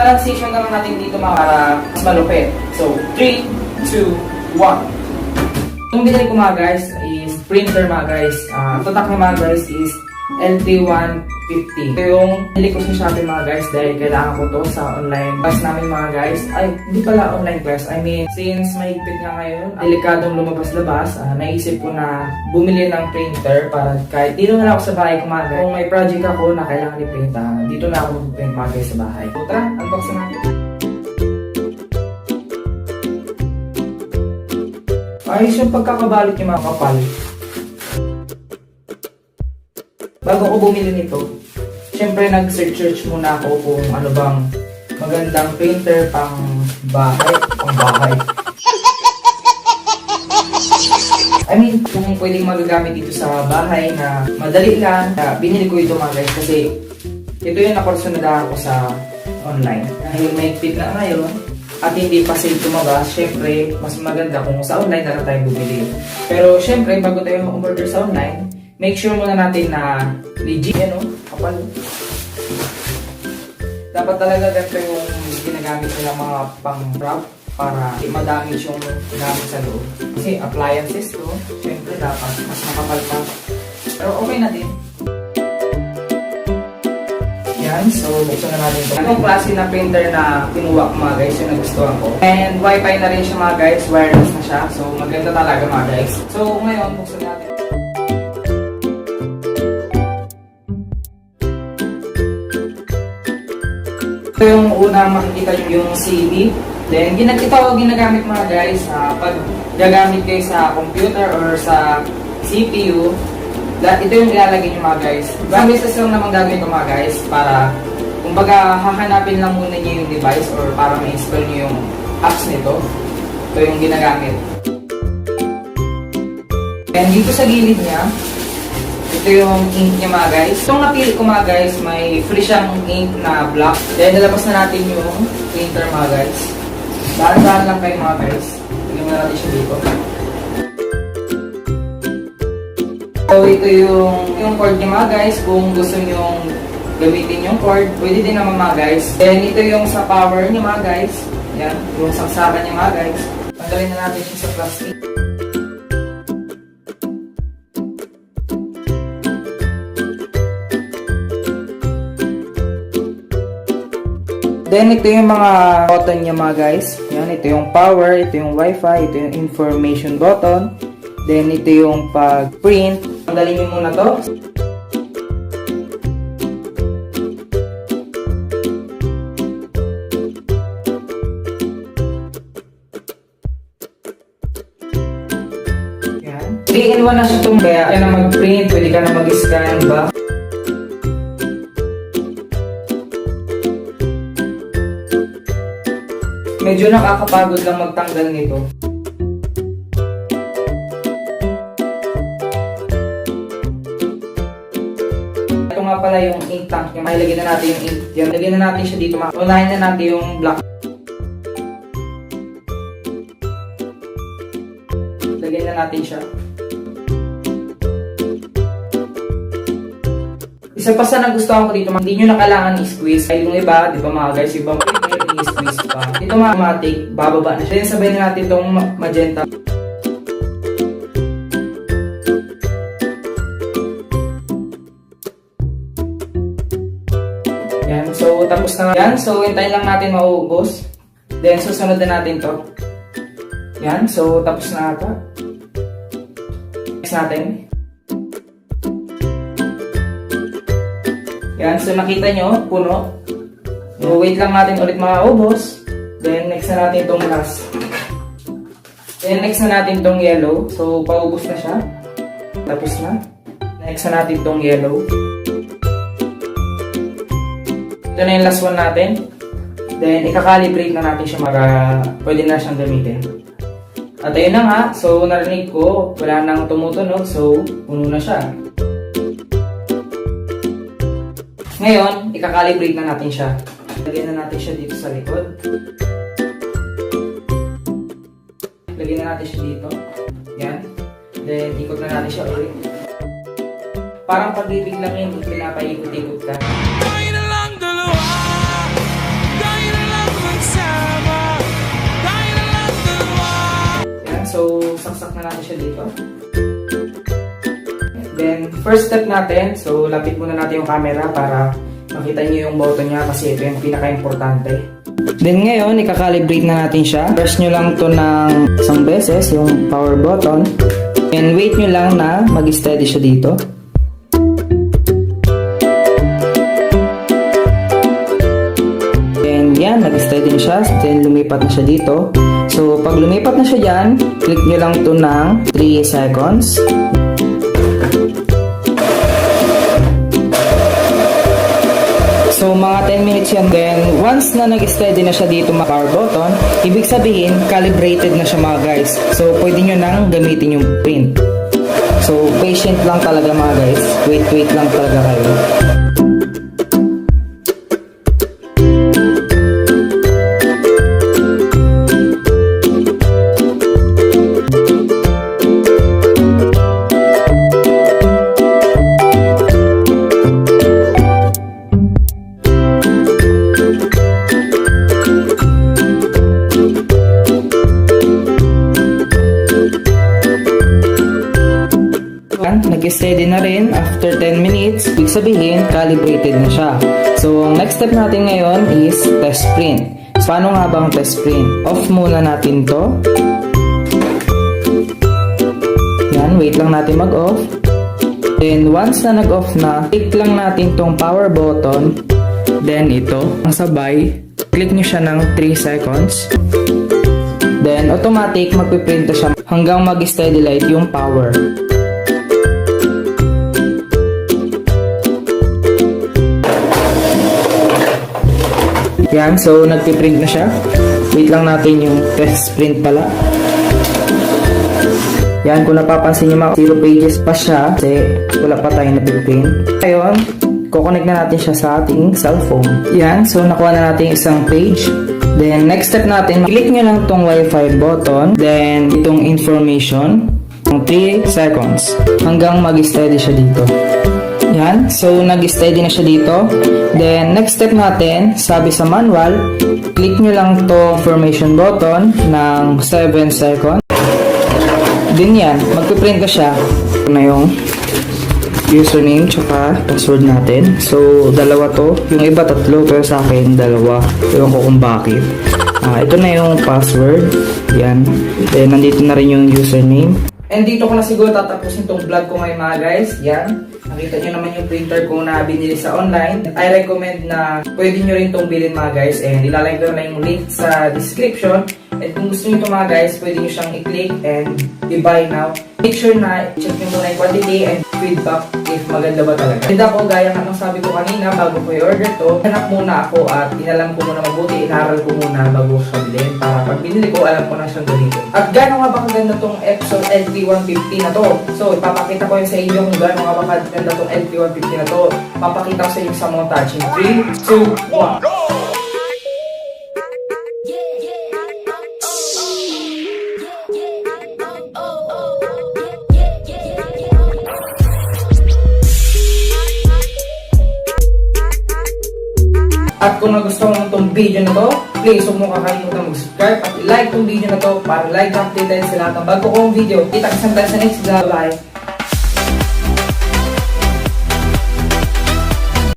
transition na lang natin dito mga para mas malupit. So, 3, 2, 1. Yung binili ko mga guys is printer mga guys. Tatak niya mga guys is LT150. Ito yung binili ko sa Shopee mga guys dahil kailangan ko to sa online class namin mga guys. Ay, hindi pala online class. I mean, since mahigpit nga ngayon, delikadong lumabas-labas, naisip ko na bumili ng printer para kahit dito na lang ako sa bahay ko mga guys. Kung may project ako na kailangan i-print, dito na ako mag-print mga guys sa bahay. So, tara, unbox na natin. Ayos yung pagkakabalot yung mga kapal. Bago ko bumili nito, syempre nag-search muna ako kung ano bang magandang printer pang bahay. I mean, kung pwedeng magagamit dito sa bahay na madali lang, binili ko ito mga guys kasi ito yung nakursunadahan ko sa online. Dahil may fit na ngayon at hindi pa sale tumabas, syempre mas maganda kung sa online na lang tayo bumili. Pero syempre, bago tayo mag-order sa online, make sure muna natin na legit, kapal. Dapat talaga ganito yung ginagamit nila mga pang-wrap para ma-damage yung gamit sa loob. Kasi appliances to, syempre dapat mas makapal pa. Pero okay na din. Yan, so buksan na natin ito. Itong klase na printer na kinuha ko mga guys, yung nagustuhan ko. And wifi na rin siya mga guys, wireless na siya. So maganda talaga mga guys. So ngayon, buksan natin. Ito yung unang makikita yung CD. Then, ito ginagamit mga guys pag gagamit kayo sa computer or sa CPU. Ito yung ilalagay nyo mga guys. Ibang beses lang naman gagawin ko mga guys para kumbaga hahanapin lang muna nyo yung device or para ma-install nyo yung apps nito. Ito yung ginagamit. And dito sa gilid niya, ito yung ink niya mga guys. Itong napili ko mga guys, may free siyang ink na black. Then nalabas na natin yung printer mga guys. Dahan-dahan lang kayo mga guys. Tignan na natin siya dito. So ito yung cord niya mga guys. Kung gusto nyo gamitin yung cord, pwede din naman mga guys. Then ito yung sa power niya mga guys. Yan, yung saksakan niya mga guys. Tanggalin na natin siya sa plastic. Then, ito yung mga button niya mga guys. Yan, ito yung power, ito yung wifi, ito yung information button. Then, ito yung pag-print. Tanggalin nyo muna to. Yan. 3-in-1 na siya itong kaya na mag-print, pwede ka na mag-scan ba? Medyo nakakapagod lang magtanggal nito. Ito nga pala yung ink tank niya. Mailagyan na natin yung ink. Yan. Lagyan na natin siya dito. Unahin na natin yung black. Lagyan na natin siya. Isa pa sa nagustuhan ko dito, hindi nyo na kailangan i-squeeze. Ay yung iba, di ba mga guys, ibang i-squeeze pa. Dito mga automatic, bababa na siya. Then sabay na natin itong magenta. Yan, so tapos na. Yan, so hintayin lang natin mauubos. Then susunod na natin to. Yan, so tapos na ata. Next natin. Yan, so nakita nyo, puno. So, wait lang natin ulit maubos. Then, next na natin itong last. Then, next na natin itong yellow. So, paubos na siya. Tapos na. Next na natin itong yellow. Ito na yung last one natin. Then, ikakalibrate na natin siya para pwede na siyang gamitin. At ayun na nga. So, narinig ko, wala nang tumutunog. So, puno na siya. Ngayon, ikakalibrate na natin siya. Lagyan na natin siya dito sa likod. Lagyan na natin siya dito. Yan. Then, ikot na natin siya ulit. Parang pag-ibig lang yun, pinapaikot-ikot ka. na natin siya dito. Then, first step natin, so lapit muna natin yung camera para makita nyo yung button niya kasi ito yung pinaka-importante. Then ngayon, ikakalibrate na natin siya. Press nyo lang to ng isang beses, yung power button. And wait nyo lang na mag-steady siya dito. And yan, nag-steady na siya. Then lumipat na siya dito. So pag lumipat na siya dyan, click nyo lang to ng 3 seconds. So mga 10 minutes yan. Then once na nag-steady na siya dito mga power button, ibig sabihin calibrated na siya mga guys. So pwede nyo nang gamitin yung print. So patient lang talaga mga guys. Wait lang talaga kayo. Nag-steady na rin after 10 minutes, ibig sabihin calibrated na siya. So ang next step natin ngayon is test print. So, paano nga bang test print? Off muna natin to. Yan, wait lang natin mag-off. Then once na nag-off na, click lang natin tong power button. Then ito, ang sabay, click nyo siya ng 3 seconds. Then automatic magpiprint na siya hanggang mag-steady light yung power. Yan, so nagpiprint na siya. Wait lang natin yung test print pala. Yan, kung napapansin nyo mga 0 pages pa siya kasi wala pa tayong napiprint. Ngayon, kukonect na natin siya sa ating cellphone. Yan, so nakuha na natin isang page. Then next step natin, click nyo lang tong Wi-Fi button. Then itong information ng 3 seconds hanggang mag-steady siya dito. Yan, so nag-steady na siya dito. Then next step natin, sabi sa manual, click nyo lang to information button ng 7 seconds. Then yan, magpiprint na siya. Ito na yung username tsaka password natin. So dalawa to, yung iba tatlo pero sa akin dalawa. Ewan ko kung bakit. Ito na yung password. Yan, then nandito na rin yung username. And dito ko na siguro tatapusin tong vlog ko ngayon mga guys. Yan. Nakita nyo naman yung printer ko na binili sa online. I recommend na pwede nyo rin itong bilhin mga guys. And ilalagay ko na yung link sa description. And kung gusto nyo ito mga guys, pwede nyo siyang i-click and i-buy now. Make sure na check nyo muna yung quantity and feedback if maganda ba talaga. And ako, gaya nga nung sabi ko kanina, bago ko i-order to, hanap muna ako at inalam ko muna mabuti, inaral ko muna bago siya bilhin. Para pag binili ko, alam ko na siyang gamitin. At gano'n nga ba kaganda tong Epson LP150 na to? So, ipapakita ko yun sa inyo kung gano'n nga ba kaganda tong LP150 na to. Papakita ko sa inyo sa montage in 3, 2, 1. At kung nagustuhan mo itong video na to, please huwag mo kakalimutan mag-subscribe at i-like itong video na to para like updated sa lahat ng bago kong video. Kita-kisang tayo sa next vlog. Bye!